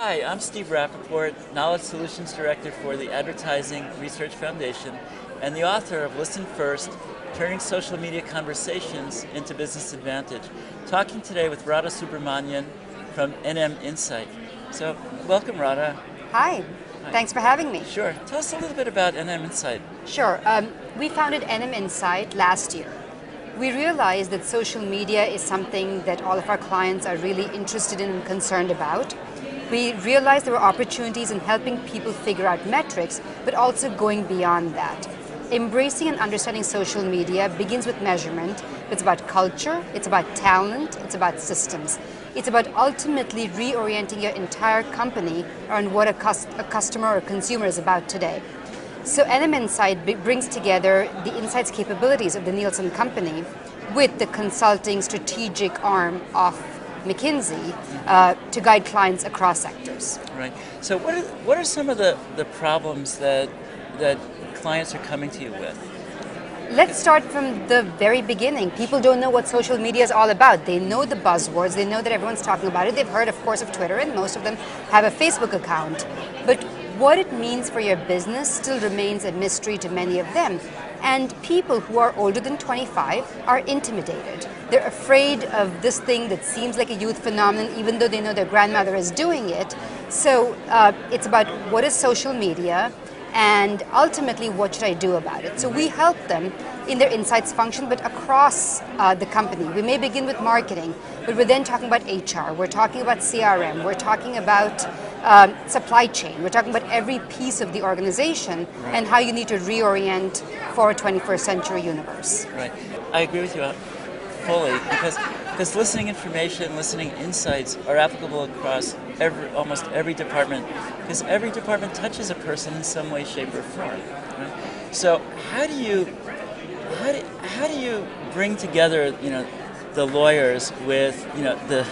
Hi, I'm Steve Rappaport, Knowledge Solutions Director for the Advertising Research Foundation and the author of Listen First, Turning Social Media Conversations into Business Advantage. Talking today with Radha Subramanyan from NM Incite. So, welcome Radha. Hi. Thanks for having me. Sure. Tell us a little bit about NM Incite. Sure. We founded NM Incite last year. We realized that social media is something that all of our clients are really interested in and concerned about. We realized there were opportunities in helping people figure out metrics, but also going beyond that. Embracing and understanding social media begins with measurement. It's about culture, it's about talent, it's about systems. It's about ultimately reorienting your entire company around what a customer or consumer is about today. So NM Incite brings together the insights capabilities of the Nielsen company with the consulting strategic arm of McKinsey to guide clients across sectors. Right. So what are some of the problems that clients are coming to you with? Let's start from the very beginning. People don't know what social media is all about. They know the buzzwords, they know that everyone's talking about it. They've heard, of course, of Twitter, and most of them have a Facebook account. But what it means for your business still remains a mystery to many of them. And people who are older than 25 are intimidated. They're afraid of this thing that seems like a youth phenomenon, even though they know their grandmother is doing it. So it's about what is social media, and ultimately what should I do about it. So we help them in their insights function, but across the company. We may begin with marketing, but we're then talking about HR, we're talking about CRM, we're talking about supply chain, we're talking about every piece of the organization and how you need to reorient for a 21st century universe. Right. I agree with you fully because listening information, listening insights are applicable across almost every department, because every department touches a person in some way, shape, or form. Right? So how do you bring together the lawyers with the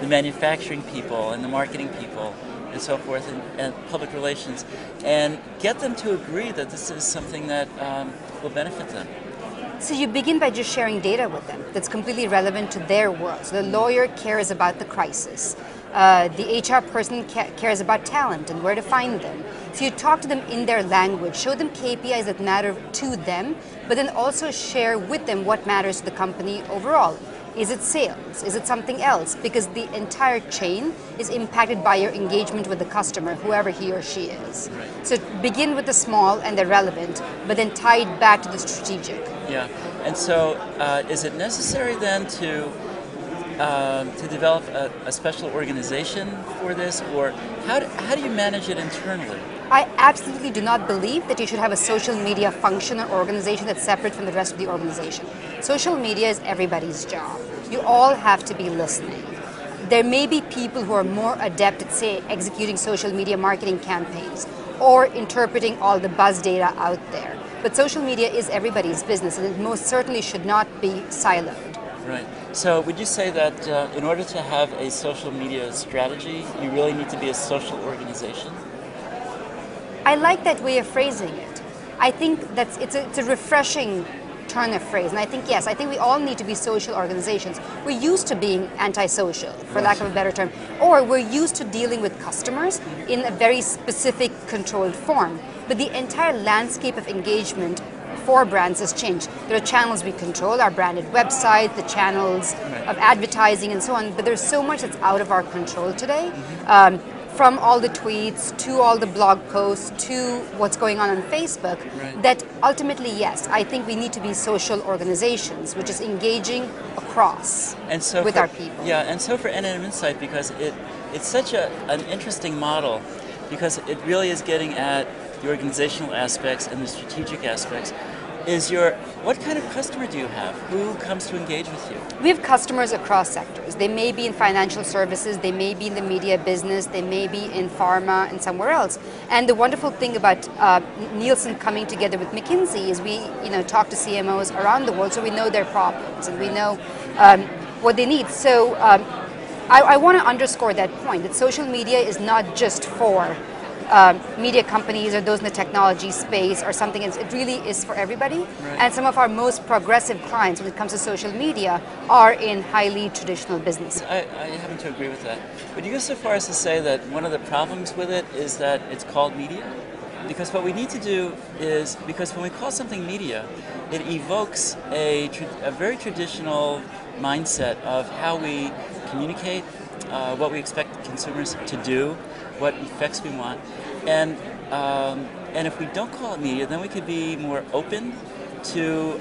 manufacturing people and the marketing people and so forth and public relations, and get them to agree that this is something that will benefit them? So you begin by just sharing data with them that's completely relevant to their world. So the lawyer cares about the crisis. The HR person cares about talent and where to find them. So you talk to them in their language, show them KPIs that matter to them, but then also share with them what matters to the company overall. Is it sales? Is it something else? Because the entire chain is impacted by your engagement with the customer, whoever he or she is. Right. So begin with the small and the relevant, but then tie it back to the strategic. Yeah, and so is it necessary then to develop a special organization for this, or how do you manage it internally? I absolutely do not believe that you should have a social media function or organization that's separate from the rest of the organization. Social media is everybody's job. You all have to be listening. There may be people who are more adept at, say, executing social media marketing campaigns or interpreting all the buzz data out there. But social media is everybody's business, and it most certainly should not be siloed. Right. So would you say that in order to have a social media strategy, you really need to be a social organization? I like that way of phrasing it. I think it's a refreshing turn of phrase, and I think yes, I think we all need to be social organizations. We're used to being antisocial, for lack of a better term, or we're used to dealing with customers in a very specific, controlled form. But the entire landscape of engagement for brands has changed. There are channels we control, our branded website, the channels of advertising and so on, but there's so much that's out of our control today. From all the tweets to all the blog posts to what's going on Facebook, that ultimately, yes, I think we need to be social organizations, which is engaging across with our people. Yeah, and so for NM Incite, because it's such an interesting model, because it really is getting at the organizational aspects and the strategic aspects. What kind of customer do you have? Who comes to engage with you? We have customers across sectors. They may be in financial services, they may be in the media business, they may be in pharma and somewhere else. And the wonderful thing about Nielsen coming together with McKinsey is we talk to CMOs around the world, so we know their problems and we know what they need. So I want to underscore that point, that social media is not just for media companies or those in the technology space or something else. It really is for everybody. Right. And some of our most progressive clients when it comes to social media are in highly traditional businesses. I happen to agree with that. Would you go so far as to say that one of the problems with it is that it's called media? Because what we need to do is, because when we call something media, it evokes a very traditional mindset of how we communicate, what we expect consumers to do, what effects we want, and if we don't call it media, then we could be more open to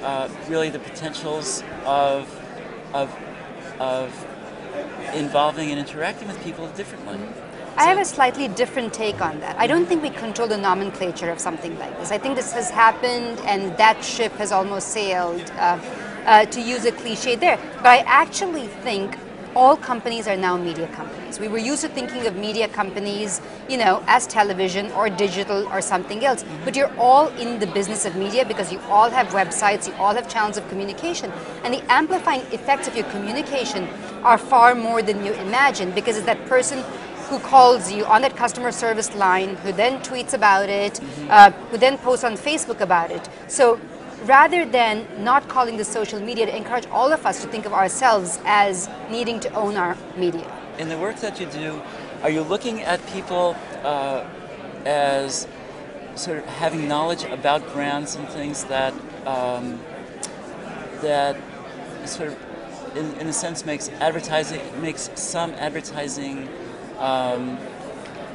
really the potentials of involving and interacting with people differently. I have a slightly different take on that. I don't think we control the nomenclature of something like this. I think this has happened and that ship has almost sailed, to use a cliche there. But I actually think all companies are now media companies. We were used to thinking of media companies, as television or digital or something else. But you're all in the business of media because you all have websites, you all have channels of communication. And the amplifying effects of your communication are far more than you imagine, because it's that person who calls you on that customer service line, who then tweets about it, who then posts on Facebook about it. So rather than not calling this social media, to encourage all of us to think of ourselves as needing to own our media. In the work that you do, are you looking at people as sort of having knowledge about brands and things that that sort of, in a sense, makes some advertising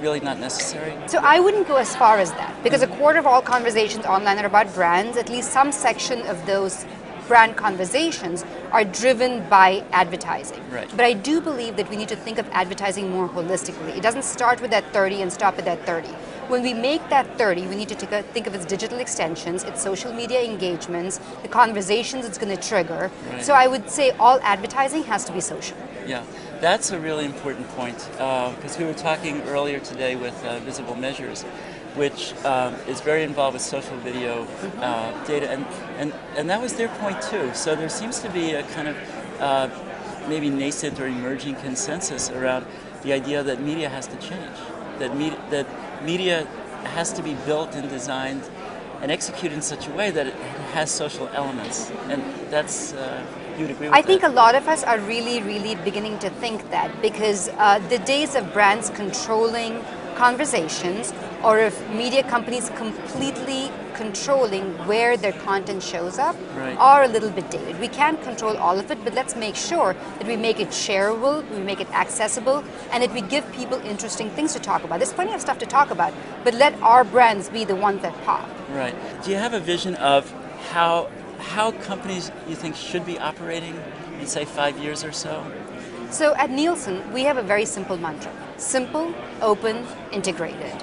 really not necessary? So I wouldn't go as far as that, because a quarter of all conversations online are about brands. At least some section of those brand conversations are driven by advertising. Right. But I do believe that we need to think of advertising more holistically. It doesn't start with that 30 and stop at that 30. When we make that 30, we need to think of its digital extensions, its social media engagements, the conversations it's going to trigger. Right. So I would say all advertising has to be social. Yeah, that's a really important point, because we were talking earlier today with Visible Measures, which is very involved with social video data, and that was their point too. So there seems to be a kind of maybe nascent or emerging consensus around the idea that media has to change, that media has to be built and designed and executed in such a way that it has social elements, and that's you'd agree with I think that? a lot of us are really, really beginning to think that, because the days of brands controlling conversations, or of media companies completely controlling where their content shows up, Right. are a little bit dated. We can't control all of it, but let's make sure that we make it shareable, we make it accessible, and that we give people interesting things to talk about. There's plenty of stuff to talk about, but let our brands be the ones that pop. Right. Do you have a vision of how companies you think should be operating in, say, 5 years or so? So at Nielsen, we have a very simple mantra: simple, open, integrated.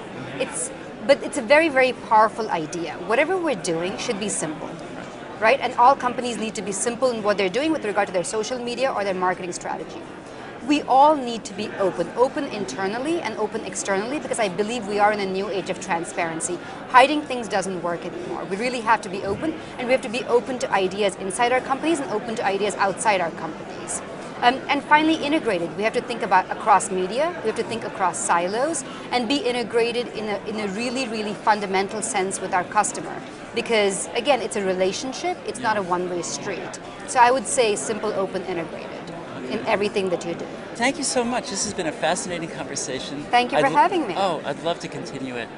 But it's a very, very powerful idea. Whatever we're doing should be simple, right? And all companies need to be simple in what they're doing with regard to their social media or their marketing strategy. We all need to be open internally and open externally, because I believe we are in a new age of transparency. Hiding things doesn't work anymore. We really have to be open, and we have to be open to ideas inside our companies and open to ideas outside our companies. And finally, integrated. We have to think about across media, we have to think across silos, and be integrated in a really, really fundamental sense with our customer. Because again, it's a relationship, it's not a one-way street. So I would say simple, open, integrated in everything that you do. Thank you so much. This has been a fascinating conversation. Thank you for having me. Oh, I'd love to continue it.